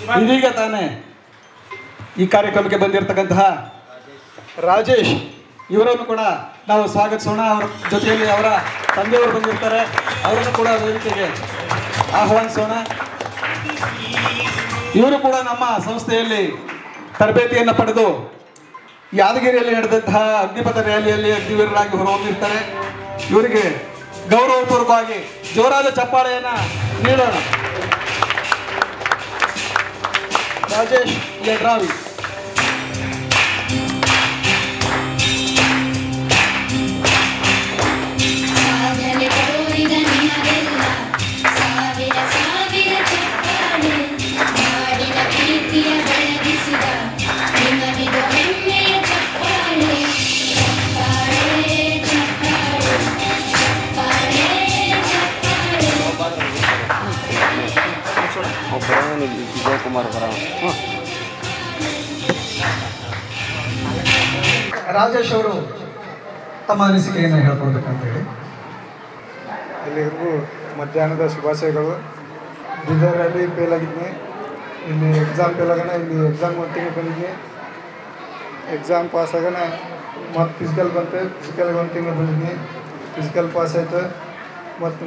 ಇದೀಗ ತಾನೇ ಈ ಕಾರ್ಯಕ್ರಮಕ್ಕೆ ಬಂದಿರತಕ್ಕಂತಹ ರಾಜೇಶ್ ಇವರನ್ನು ಕೂಡ ನಾವು ಸ್ವಾಗತಿಸೋಣ. ಅವರ ಜೊತೆಯಲ್ಲಿ ಅವರ ತಂದೆಯವರು ಬಂದಿರ್ತಾರೆ, ಅವರನ್ನು ಕೂಡ ವೇದಿಕೆಗೆ ಆಹ್ವಾನಿಸೋಣ. ಇವರು ಕೂಡ ನಮ್ಮ ಸಂಸ್ಥೆಯಲ್ಲಿ ತರಬೇತಿಯನ್ನು ಪಡೆದು ಯಾದಗಿರಿಯಲ್ಲಿ ನಡೆದಂತಹ ಅಗ್ನಿಪಥ ರ್ಯಾಲಿಯಲ್ಲಿ ಅಗ್ನಿವೀರರಾಗಿ ಹೊರಹೊಮ್ಮಿರ್ತಾರೆ. ಇವರಿಗೆ ಗೌರವಪೂರ್ವಕವಾಗಿ ಜೋರಾದ ಚಪ್ಪಾಳೆಯನ್ನು ನೀಡೋಣ. ರಾಜೇಶ್ ಯಡ್ರಾವಿ. ರಾಜೇಶ್ ಅವರು ತಮ್ಮ ಅನಿಸಿಕೆಯನ್ನು ಹೇಳ್ಕೊಳ್ಬೇಕಂತ ಹೇಳಿ. ಎಲ್ಲರಿಗೂ ಮಧ್ಯಾಹ್ನದ ಶುಭಾಶಯಗಳು. ಬೀದರಲ್ಲಿ ಫೇಲ್ ಆಗಿದ್ದೆ, ಇಲ್ಲಿ ಎಕ್ಸಾಮ್ ಫೇಲ್ ಆಗೋಣ, ಇಲ್ಲಿ ಎಕ್ಸಾಮ್ ಒಂದು ತಿಂಗಳು ಬಂದಿದ್ದೆ. ಎಕ್ಸಾಮ್ ಪಾಸ್ ಆಗೋಣ ಮತ್ತು ಫಿಸಿಕಲ್ ಬಂತು, ಫಿಸಿಕಲ್ಗೆ ಒಂದು ತಿಂಗಳು ಬಂದಿದ್ದೆ. ಫಿಸಿಕಲ್ ಪಾಸ್ ಆಯಿತು ಮತ್ತು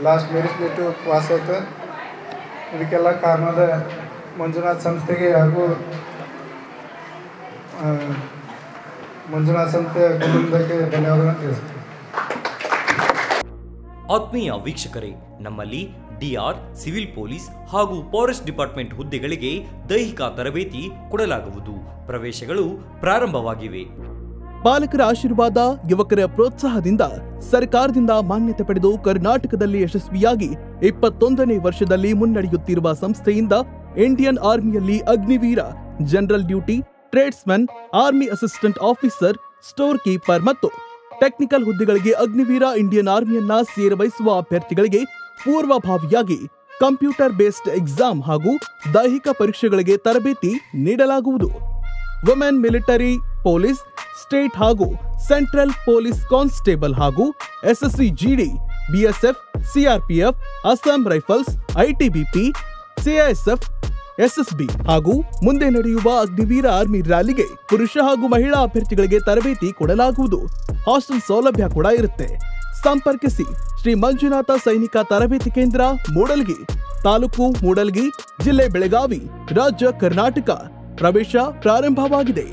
ಲಾಸ್ಟ್ ಮೆರಿಟ್ ಲಿಟ್ಟು ಪಾಸ್ ಆಯಿತು. ಇದಕ್ಕೆಲ್ಲ ಕಾರಣದ ಮಂಜುನಾಥ್ ಸಂಸ್ಥೆಗೆ ಹಾಗೂ ಮಂಜುನಾಥ್ ಸಂಸ್ಥೆ ಕುಟುಂಬಕ್ಕೆ ಧನ್ಯವಾದಗಳನ್ನು ತಿಳಿಸ್ತೀನಿ. ಆತ್ಮೀಯ ವೀಕ್ಷಕರೇ, ನಮ್ಮಲ್ಲಿ ಡಿಆರ್, ಸಿವಿಲ್ ಪೊಲೀಸ್ ಹಾಗೂ ಫಾರೆಸ್ಟ್ ಡಿಪಾರ್ಟ್ಮೆಂಟ್ ಹುದ್ದೆಗಳಿಗೆ ದೈಹಿಕ ತರಬೇತಿ ಕೊಡಲಾಗುವುದು. ಪ್ರವೇಶಗಳು ಪ್ರಾರಂಭವಾಗಿವೆ. ಪಾಲಕರ ಆಶೀರ್ವಾದ, ಯುವಕರ ಪ್ರೋತ್ಸಾಹದಿಂದ ಸರ್ಕಾರದಿಂದ ಮಾನ್ಯತೆ ಪಡೆದು ಕರ್ನಾಟಕದಲ್ಲಿ ಯಶಸ್ವಿಯಾಗಿ 21ನೇ ವರ್ಷದಲ್ಲಿ ಮುನ್ನಡೆಯುತ್ತಿರುವ ಸಂಸ್ಥೆಯಿಂದ ಇಂಡಿಯನ್ ಆರ್ಮಿಯಲ್ಲಿ Agniveer, general duty, tradesman, army assistant officer, store keeper ಮತ್ತು ಟೆಕ್ನಿಕಲ್ ಹುದ್ದೆಗಳಿಗೆ ಅಗ್ನಿವೀರ ಇಂಡಿಯನ್ ಆರ್ಮಿಯನ್ನ ಸೇರಬಯಸುವ ಅಭ್ಯರ್ಥಿಗಳಿಗೆ ಪೂರ್ವಭಾವಿಯಾಗಿ ಕಂಪ್ಯೂಟರ್ ಬೇಸ್ಡ್ ಎಕ್ಸಾಮ್ ಹಾಗೂ ದೈಹಿಕ ಪರೀಕ್ಷೆಗಳಿಗೆ ತರಬೇತಿ ನೀಡಲಾಗುವುದು. ವುಮೆನ್ ಮಿಲಿಟರಿ, ಪೊಲೀಸ್, ಸ್ಟೇಟ್ ಹಾಗೂ ಸೆಂಟ್ರಲ್ ಪೊಲೀಸ್ ಕಾನ್ಸ್ಟೇಬಲ್ ಹಾಗೂ SSC GD, BSF, CRPF, Assam rifles, ITBP, CISF, SSB ಹಾಗೂ ಮುಂದೆ ನಡೆಯುವ ಅಗ್ನಿವೀರ ಆರ್ಮಿ ರ್ಯಾಲಿಗೆ ಪುರುಷ ಹಾಗೂ ಮಹಿಳಾ ಅಭ್ಯರ್ಥಿಗಳಿಗೆ ತರಬೇತಿ ಕೊಡಲಾಗುವುದು. ಹಾಸ್ಟೆಲ್ ಸೌಲಭ್ಯ ಕೂಡ ಇರುತ್ತೆ. ಸಂಪರ್ಕಿಸಿ ಶ್ರೀ ಮಂಜುನಾಥ ಸೈನಿಕ ತರಬೇತಿ ಕೇಂದ್ರ, ಮೂಡಲ್ಗಿ, ತಾಲೂಕು ಮೂಡಲ್ಗಿ, ಜಿಲ್ಲೆ ಬೆಳಗಾವಿ, ರಾಜ್ಯ ಕರ್ನಾಟಕ. ಪ್ರವೇಶ ಪ್ರಾರಂಭವಾಗಿದೆ.